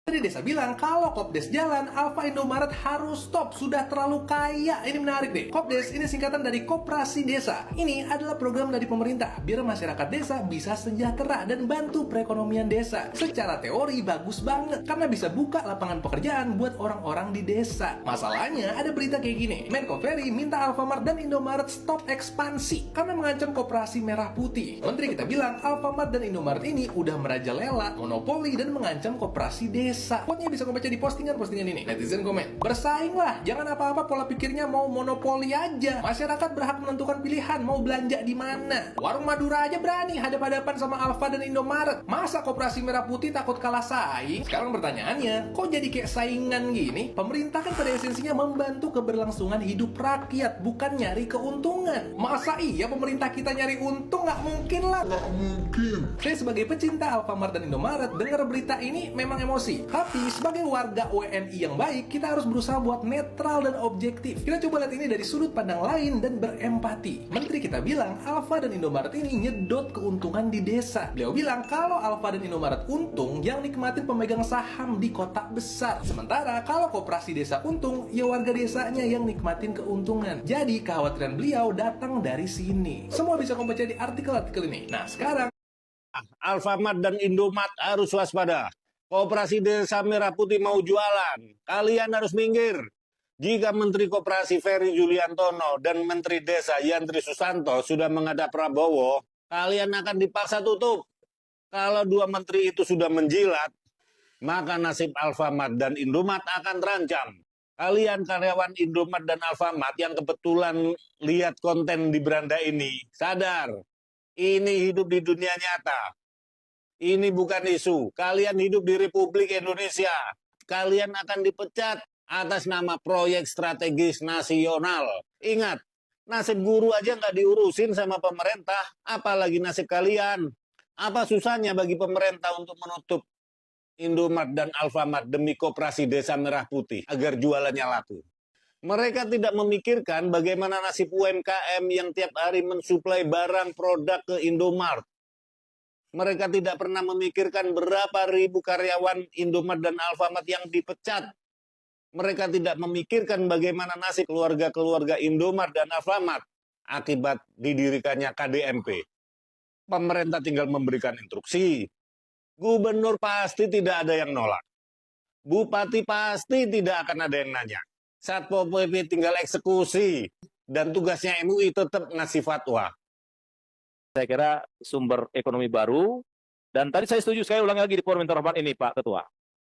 Tadi Desa bilang kalau Kopdes jalan, Alfa Indomaret harus stop, sudah terlalu kaya. Ini menarik deh. Kopdes ini singkatan dari Koperasi Desa. Ini adalah program dari pemerintah biar masyarakat desa bisa sejahtera dan bantu perekonomian desa. Secara teori bagus banget karena bisa buka lapangan pekerjaan buat orang-orang di desa. Masalahnya ada berita kayak gini. Menko Ferry minta Alfamart dan Indomaret stop ekspansi karena mengancam koperasi merah putih. Menteri kita bilang Alfamart dan Indomaret ini udah merajalela, monopoli dan mengancam koperasi desa. Quote-nya bisa kau baca di postingan-postingan ini. Netizen komen, bersainglah, jangan apa-apa pola pikirnya mau monopoli aja. Masyarakat berhak menentukan pilihan mau belanja di mana. Warung Madura aja berani hadap-hadapan sama Alfa dan Indomaret. Masa koperasi merah putih takut kalah saing? Sekarang pertanyaannya, kok jadi kayak saingan gini? Pemerintah kan pada esensinya membantu keberlangsungan hidup rakyat, bukan nyari keuntungan. Masa iya pemerintah kita nyari untung? Nggak mungkin lah. Nggak mungkin. Saya sebagai pecinta Alfamart dan Indomaret dengar berita ini memang emosi. Tapi sebagai warga WNI yang baik, kita harus berusaha buat netral dan objektif. Kita coba lihat ini dari sudut pandang lain dan berempati. Menteri kita bilang Alfa dan Indomaret ini nyedot keuntungan di desa. Beliau bilang kalau Alfa dan Indomaret untung, yang nikmatin pemegang saham di kota besar. Sementara kalau koperasi desa untung, ya warga desanya yang nikmatin keuntungan. Jadi kekhawatiran beliau datang dari sini. Semua bisa kamu baca di artikel-artikel ini. Nah sekarang Alfamart dan Indomaret harus waspada. Koperasi Desa Merah Putih mau jualan. Kalian harus minggir. Jika Menteri Koperasi Ferry Juliantono dan Menteri Desa Yantri Susanto sudah menghadap Prabowo, kalian akan dipaksa tutup. Kalau dua menteri itu sudah menjilat, maka nasib Alfamart dan Indomaret akan terancam. Kalian karyawan Indomaret dan Alfamart yang kebetulan lihat konten di beranda ini, sadar, ini hidup di dunia nyata. Ini bukan isu. Kalian hidup di Republik Indonesia. Kalian akan dipecat atas nama proyek strategis nasional. Ingat, nasib guru aja nggak diurusin sama pemerintah, apalagi nasib kalian. Apa susahnya bagi pemerintah untuk menutup Indomaret dan Alfamart demi koperasi Desa Merah Putih agar jualannya laku? Mereka tidak memikirkan bagaimana nasib UMKM yang tiap hari mensuplai barang produk ke Indomaret. Mereka tidak pernah memikirkan berapa ribu karyawan Indomaret dan Alfamart yang dipecat. Mereka tidak memikirkan bagaimana nasib keluarga-keluarga Indomaret dan Alfamart akibat didirikannya KDMP. Pemerintah tinggal memberikan instruksi. Gubernur pasti tidak ada yang nolak. Bupati pasti tidak akan ada yang nanya. Satpol PP tinggal eksekusi. Dan tugasnya MUI tetap ngasih fatwa. Saya kira sumber ekonomi baru, dan tadi saya setuju, saya ulangi lagi di forum interhormat ini Pak Ketua.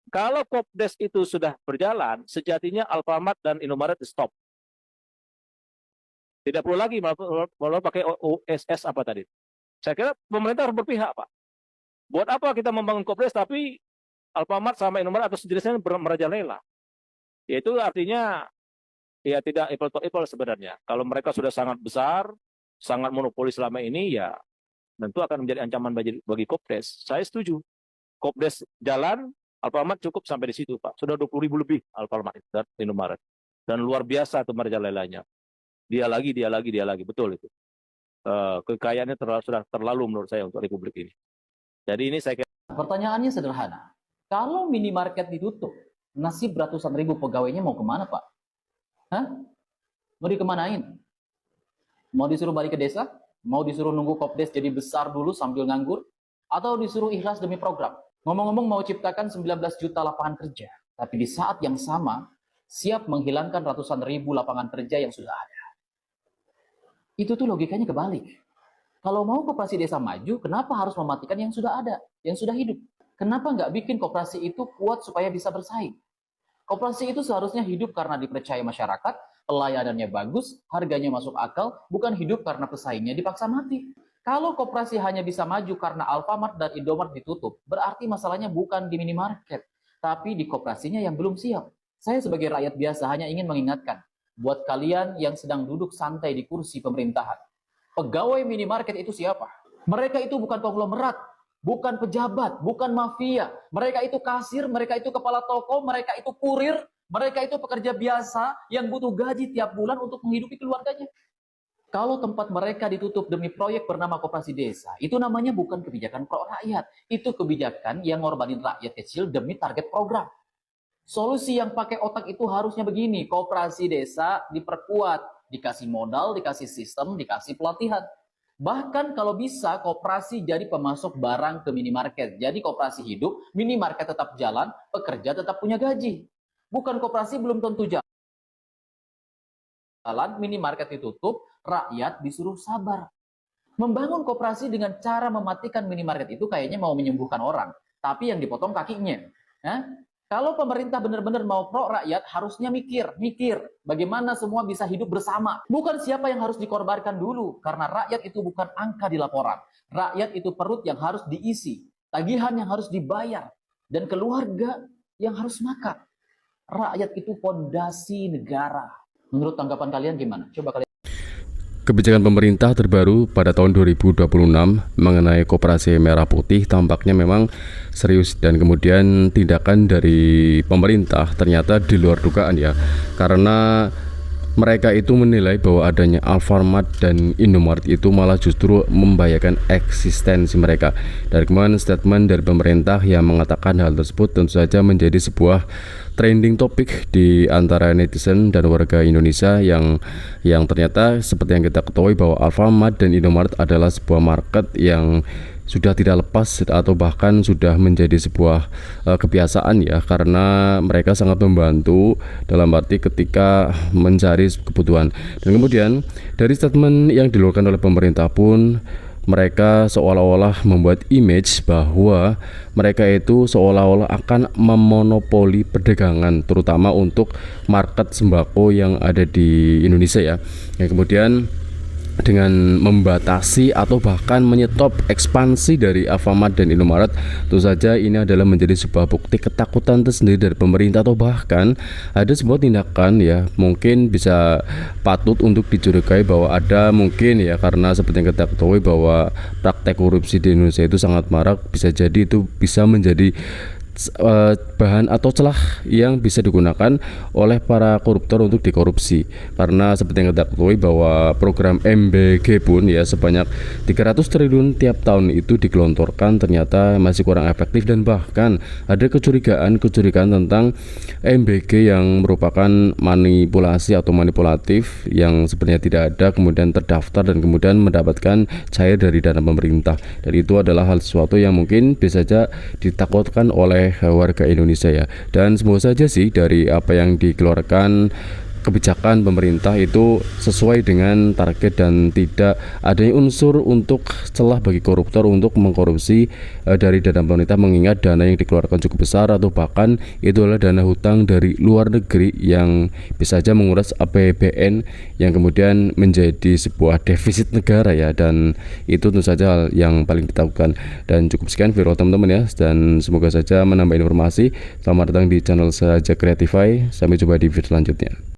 Kalau Kopdes itu sudah berjalan, sejatinya Alfamart dan Indomaret di stop. Tidak perlu lagi malah pakai OSS apa tadi. Saya kira pemerintah harus berpihak Pak. Buat apa kita membangun Kopdes tapi Alfamart sama Indomaret atau sejenisnya merajalela? Itu artinya ya tidak apple to apple sebenarnya. Kalau mereka sudah sangat besar, sangat monopoli selama ini, ya tentu akan menjadi ancaman bagi Kopdes. Saya setuju. Kopdes jalan, Alfamart cukup sampai di situ, Pak. Sudah 20.000 lebih Alfamart dan Indomaret. Dan luar biasa itu merajalelanya. Dia lagi. Betul itu. Kekayaannya sudah terlalu menurut saya untuk Republik ini. Jadi ini saya kira. Pertanyaannya sederhana. Kalau minimarket ditutup, nasib ratusan ribu pegawainya mau kemana, Pak? Hah? Mau dikemanain? Mau disuruh balik ke desa? Mau disuruh nunggu Kopdes jadi besar dulu sambil nganggur? Atau disuruh ikhlas demi program? Ngomong-ngomong mau ciptakan 19 juta lapangan kerja. Tapi di saat yang sama, siap menghilangkan ratusan ribu lapangan kerja yang sudah ada. Itu tuh logikanya kebalik. Kalau mau koperasi desa maju, kenapa harus mematikan yang sudah ada, yang sudah hidup? Kenapa nggak bikin koperasi itu kuat supaya bisa bersaing? Koperasi itu seharusnya hidup karena dipercaya masyarakat, pelayanannya bagus, harganya masuk akal, bukan hidup karena pesaingnya dipaksa mati. Kalau koperasi hanya bisa maju karena Alfamart dan Indomaret ditutup, berarti masalahnya bukan di minimarket, tapi di koperasinya yang belum siap. Saya sebagai rakyat biasa hanya ingin mengingatkan, buat kalian yang sedang duduk santai di kursi pemerintahan, pegawai minimarket itu siapa? Mereka itu bukan konglomerat, bukan pejabat, bukan mafia. Mereka itu kasir, mereka itu kepala toko, mereka itu kurir, mereka itu pekerja biasa yang butuh gaji tiap bulan untuk menghidupi keluarganya. Kalau tempat mereka ditutup demi proyek bernama koperasi desa, itu namanya bukan kebijakan pro rakyat. Itu kebijakan yang ngorbanin rakyat kecil demi target program. Solusi yang pakai otak itu harusnya begini, koperasi desa diperkuat, dikasih modal, dikasih sistem, dikasih pelatihan. Bahkan kalau bisa, koperasi jadi pemasok barang ke minimarket. Jadi koperasi hidup, minimarket tetap jalan, pekerja tetap punya gaji. Bukan koperasi belum tentu jalan, minimarket ditutup, rakyat disuruh sabar. Membangun koperasi dengan cara mematikan minimarket itu kayaknya mau menyembuhkan orang, tapi yang dipotong kakinya. Kalau pemerintah benar-benar mau pro rakyat, harusnya mikir bagaimana semua bisa hidup bersama. Bukan siapa yang harus dikorbankan dulu, karena rakyat itu bukan angka di laporan. Rakyat itu perut yang harus diisi, tagihan yang harus dibayar, dan keluarga yang harus makan. Rakyat itu fondasi negara. Menurut tanggapan kalian gimana? Coba kalian. Kebijakan pemerintah terbaru pada tahun 2026 mengenai koperasi merah putih tampaknya memang serius, dan kemudian tindakan dari pemerintah ternyata di luar dugaan ya, karena mereka itu menilai bahwa adanya Alfamart dan Indomaret itu malah justru membahayakan eksistensi mereka. Dan kemudian statement dari pemerintah yang mengatakan hal tersebut tentu saja menjadi sebuah trending topik di antara netizen dan warga Indonesia yang ternyata seperti yang kita ketahui bahwa Alfamart dan Indomaret adalah sebuah market yang sudah tidak lepas atau bahkan sudah menjadi sebuah kebiasaan ya, karena mereka sangat membantu dalam arti ketika mencari kebutuhan. Dan kemudian dari statement yang dikeluarkan oleh pemerintah pun mereka seolah-olah membuat image bahwa mereka itu seolah-olah akan memonopoli perdagangan, terutama untuk market sembako yang ada di Indonesia ya. Yang kemudian dengan membatasi atau bahkan menyetop ekspansi dari Alfamart dan Indomaret, tentu saja ini adalah menjadi sebuah bukti ketakutan tersendiri dari pemerintah, atau bahkan ada sebuah tindakan ya mungkin bisa patut untuk dicurigai bahwa ada mungkin ya, karena seperti yang kita ketahui bahwa praktek korupsi di Indonesia itu sangat marak, bisa jadi itu bisa menjadi bahan atau celah yang bisa digunakan oleh para koruptor untuk dikorupsi. Karena seperti yang kita ketahui bahwa program MBG pun ya sebanyak 300 triliun tiap tahun itu digelontorkan ternyata masih kurang efektif, dan bahkan ada kecurigaan tentang MBG yang merupakan manipulasi atau manipulatif yang sebenarnya tidak ada, kemudian terdaftar dan kemudian mendapatkan cair dari dana pemerintah. Dan itu adalah hal sesuatu yang mungkin bisa saja ditakutkan oleh warga Indonesia ya. Dan semoga saja sih dari apa yang dikeluarkan kebijakan pemerintah itu sesuai dengan target dan tidak adanya unsur untuk celah bagi koruptor untuk mengkorupsi dari dana pemerintah, mengingat dana yang dikeluarkan cukup besar atau bahkan itu adalah dana hutang dari luar negeri yang bisa saja menguras APBN yang kemudian menjadi sebuah defisit negara ya, dan itu tentu saja hal yang paling ditakutkan. Dan cukup sekian video teman-teman ya, dan semoga saja menambah informasi. Selamat datang di channel saya Jack Creatify, sampai jumpa di video selanjutnya.